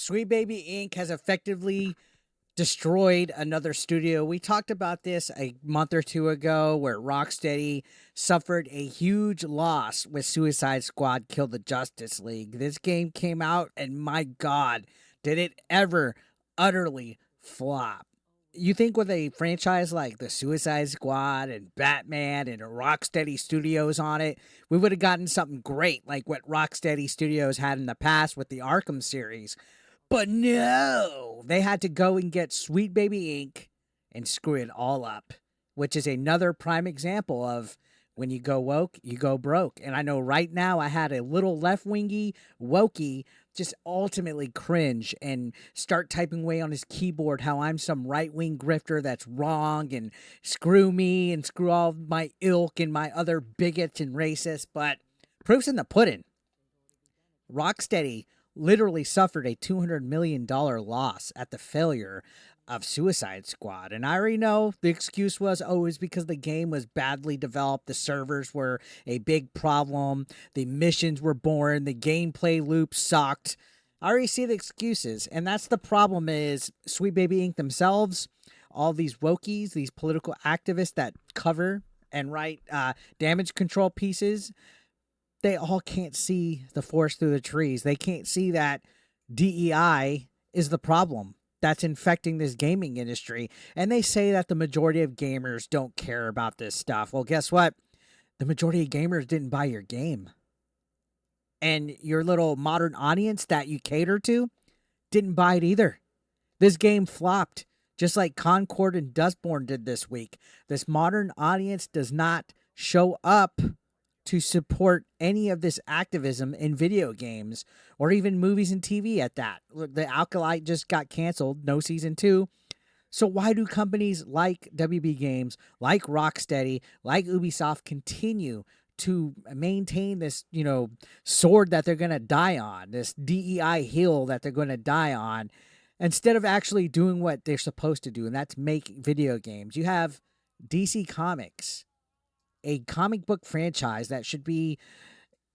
Sweet Baby Inc. has effectively destroyed another studio. We talked about this a month or two ago where Rocksteady suffered a huge loss with Suicide Squad Kill the Justice League. This game came out and my god, did it ever utterly flop. You think with a franchise like the Suicide Squad and Batman and Rocksteady Studios on it, we would have gotten something great like what Rocksteady Studios had in the past with the Arkham series. But no, they had to go and get Sweet Baby Inc. and screw it all up, which is another prime example of when you go woke, you go broke. And I know right now I had a little left wingy wokey just ultimately cringe and start typing away on his keyboard how I'm some right wing grifter that's wrong and screw me and screw all my ilk and my other bigots and racists. But proof's in the pudding. Rocksteady literally suffered a $200 million loss at the failure of Suicide Squad. And I already know the excuse was, oh, it's because the game was badly developed. The servers were a big problem. The missions were boring. The gameplay loop sucked. I already see the excuses. And that's the problem is Sweet Baby Inc. themselves, all these wokies, these political activists that cover and write damage control pieces, they all can't see the forest through the trees. They can't see that DEI is the problem that's infecting this gaming industry. And they say that the majority of gamers don't care about this stuff. Well, guess what? The majority of gamers didn't buy your game. And your little modern audience that you cater to didn't buy it either. This game flopped, just like Concord and Dustborn did this week. This modern audience does not show up to support any of this activism in video games or even movies and TV at that. The Alkalite just got canceled, no season 2. So why do companies like WB Games, like Rocksteady, like Ubisoft continue to maintain this, sword that they're going to die on, this DEI hill that they're going to die on, instead of actually doing what they're supposed to do, and that's make video games? You have DC Comics, a comic book franchise that should be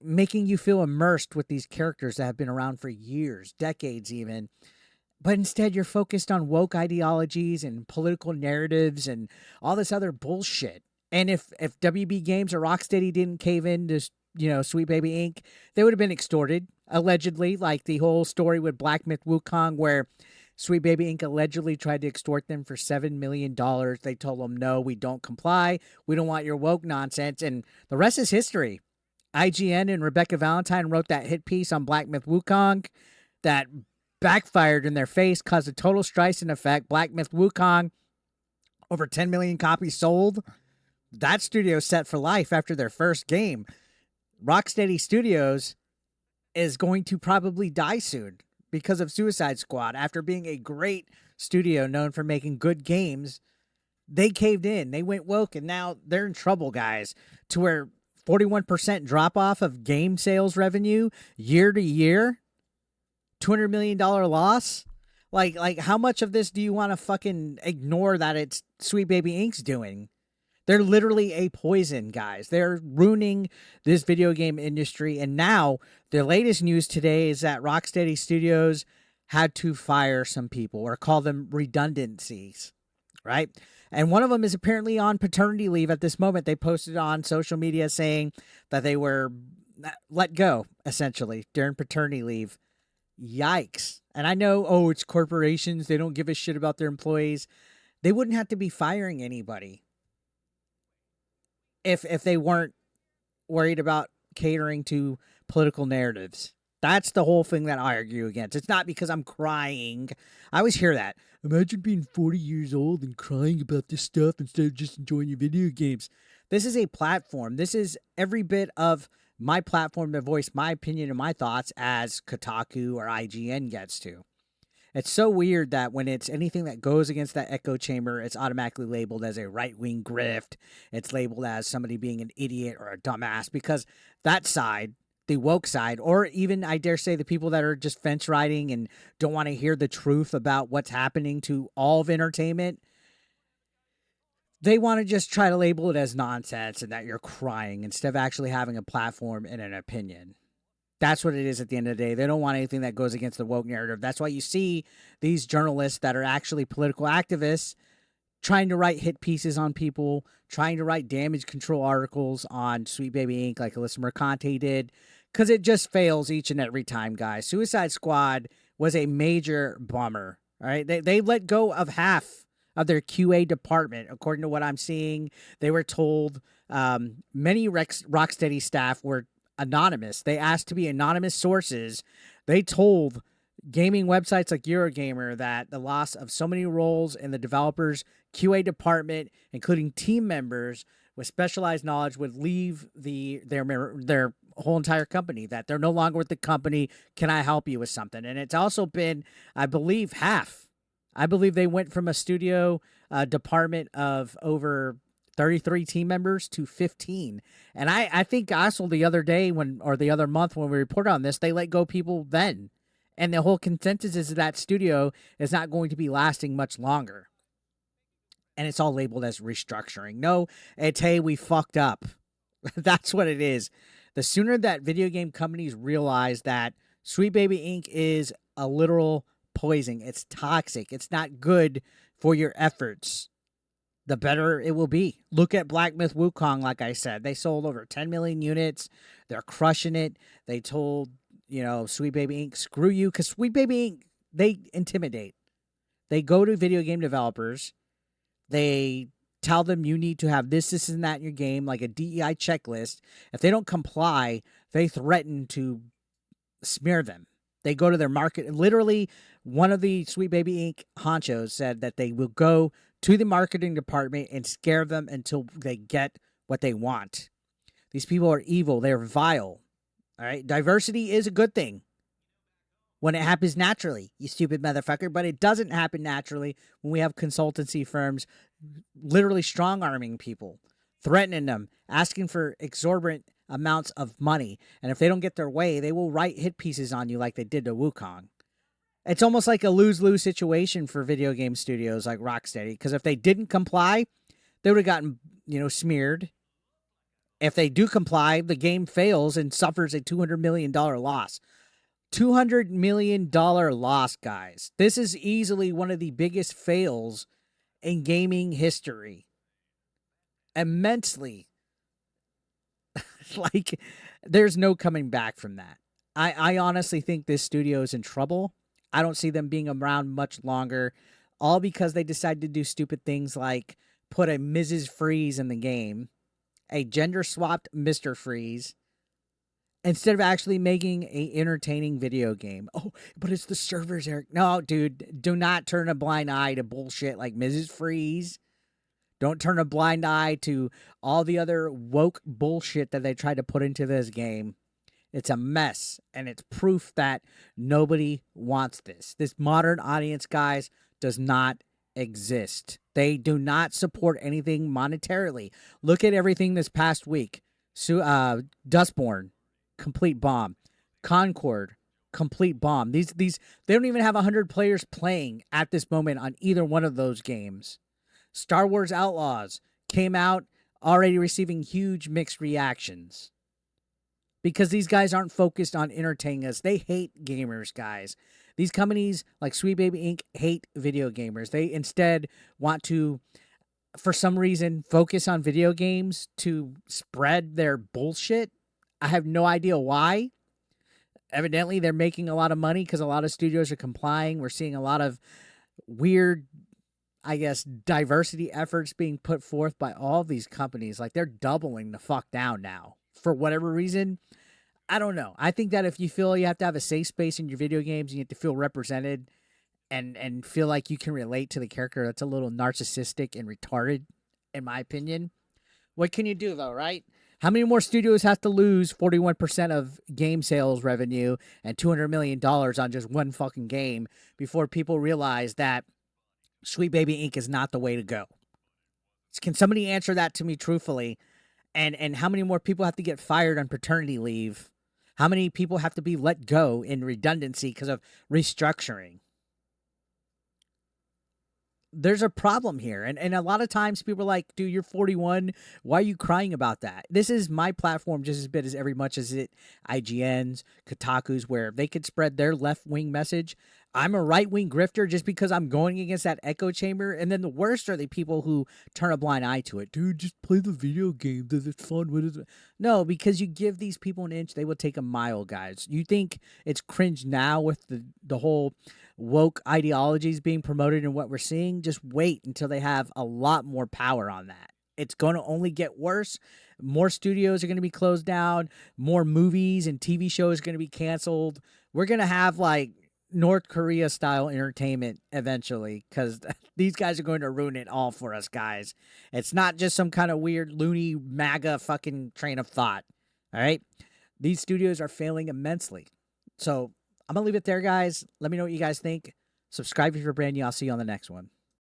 making you feel immersed with these characters that have been around for years, decades even. But instead, you're focused on woke ideologies and political narratives and all this other bullshit. And if WB Games or Rocksteady didn't cave in to, Sweet Baby Inc., they would have been extorted, allegedly, like the whole story with Black Myth Wukong, where Sweet Baby Inc. allegedly tried to extort them for $7 million. They told them, no, we don't comply. We don't want your woke nonsense. And the rest is history. IGN and Rebecca Valentine wrote that hit piece on Black Myth Wukong that backfired in their face, caused a total Streisand effect. Black Myth Wukong, over 10 million copies sold. That studio set for life after their first game. Rocksteady Studios is going to probably die soon because of Suicide Squad. After being a great studio known for making good games, they caved in. They went woke, and now they're in trouble, guys, to where 41% drop off of game sales revenue year to year, $200 million loss. Like how much of this do you want to fucking ignore that it's Sweet Baby Inc.'s doing? They're literally a poison, guys. They're ruining this video game industry. And now the latest news today is that Rocksteady Studios had to fire some people or call them redundancies, right? And one of them is apparently on paternity leave at this moment. They posted on social media saying that they were let go, essentially, during paternity leave. Yikes. And I know, it's corporations. They don't give a shit about their employees. They wouldn't have to be firing anybody if they weren't worried about catering to political narratives. That's the whole thing that I argue against. It's not because I'm crying. I always hear that. Imagine being 40 years old and crying about this stuff instead of just enjoying your video games. This is a platform. This is every bit of my platform to voice my opinion and my thoughts as Kotaku or IGN gets to. It's so weird that when it's anything that goes against that echo chamber, it's automatically labeled as a right-wing grift. It's labeled as somebody being an idiot or a dumbass because that side, the woke side, or even, I dare say, the people that are just fence riding and don't want to hear the truth about what's happening to all of entertainment, they want to just try to label it as nonsense and that you're crying instead of actually having a platform and an opinion. That's what it is at the end of the day. They don't want anything that goes against the woke narrative. That's why you see these journalists that are actually political activists trying to write hit pieces on people, trying to write damage control articles on Sweet Baby Inc. like Alyssa Mercante did, because it just fails each and every time, guys. Suicide Squad was a major bummer. All right, they let go of half of their QA department, according to what I'm seeing. They were told many Rocksteady staff were anonymous. They asked to be anonymous sources. They told gaming websites like Eurogamer that the loss of so many roles in the developers QA department, including team members with specialized knowledge, would leave their whole entire company, that they're no longer with the company. Can I help you with something? And it's also been, I believe, half. I believe they went from a studio department of over 33 team members to 15. And I think also the other day the other month when we reported on this, they let go people then. And the whole consensus is that studio is not going to be lasting much longer. And it's all labeled as restructuring. No, it's, hey, we fucked up. That's what it is. The sooner that video game companies realize that Sweet Baby Inc. is a literal poison, it's toxic, it's not good for your efforts, the better it will be. Look at Black Myth Wukong, like I said. They sold over 10 million units. They're crushing it. They told, Sweet Baby Inc., screw you, because Sweet Baby Inc., they intimidate. They go to video game developers. They tell them you need to have this, and that in your game, like a DEI checklist. If they don't comply, they threaten to smear them. They go to their market. Literally, one of the Sweet Baby Inc. honchos said that they will go to the marketing department and scare them until they get what they want. These people are evil. They're vile. All right. Diversity is a good thing when it happens naturally, you stupid motherfucker. But it doesn't happen naturally when we have consultancy firms literally strong-arming people, threatening them, asking for exorbitant amounts of money. And if they don't get their way, they will write hit pieces on you like they did to Wukong. It's almost like a lose-lose situation for video game studios like Rocksteady, because if they didn't comply, they would have gotten, smeared. If they do comply, the game fails and suffers a $200 million loss. $200 million loss, guys. This is easily one of the biggest fails in gaming history. Immensely. Like, there's no coming back from that. I honestly think this studio is in trouble. I don't see them being around much longer, all because they decided to do stupid things like put a Mrs. Freeze in the game, a gender-swapped Mr. Freeze, instead of actually making an entertaining video game. Oh, but it's the servers, Eric. No, dude, do not turn a blind eye to bullshit like Mrs. Freeze. Don't turn a blind eye to all the other woke bullshit that they tried to put into this game. It's a mess, and it's proof that nobody wants this. This modern audience, guys, does not exist. They do not support anything monetarily. Look at everything this past week. Dustborn, complete bomb. Concord, complete bomb. These they don't even have 100 players playing at this moment on either one of those games. Star Wars Outlaws came out already receiving huge mixed reactions because these guys aren't focused on entertaining us. They hate gamers, guys. These companies like Sweet Baby Inc. hate video gamers. They instead want to, for some reason, focus on video games to spread their bullshit. I have no idea why. Evidently, they're making a lot of money because a lot of studios are complying. We're seeing a lot of weird, I guess, diversity efforts being put forth by all of these companies. Like, they're doubling the fuck down now. For whatever reason, I don't know. I think that if you feel you have to have a safe space in your video games, you have to feel represented and feel like you can relate to the character, that's a little narcissistic and retarded, in my opinion. What can you do, though, right? How many more studios have to lose 41% of game sales revenue and $200 million on just one fucking game before people realize that Sweet Baby Inc. is not the way to go? Can somebody answer that to me truthfully? And how many more people have to get fired on paternity leave? How many people have to be let go in redundancy because of restructuring? there's a problem here. And a lot of times people are like, dude, you're 41. Why are you crying about that? This is my platform just as bit as every much as it IGN's, Kotaku's, where they could spread their left wing message. I'm a right wing grifter just because I'm going against that echo chamber. And then the worst are the people who turn a blind eye to it. Dude, just play the video game. It's fun. What is it? No, because you give these people an inch, they will take a mile, guys. You think it's cringe now with the whole woke ideologies being promoted and what we're seeing? Just wait until they have a lot more power on that. It's going to only get worse. More studios are going to be closed down. More movies and TV shows are going to be canceled. We're going to have like North Korea style entertainment eventually because these guys are going to ruin it all for us, guys. It's not just some kind of weird loony MAGA fucking train of thought. All right. These studios are failing immensely. So I'm going to leave it there, guys. Let me know what you guys think. Subscribe if you're brand new. I'll see you on the next one.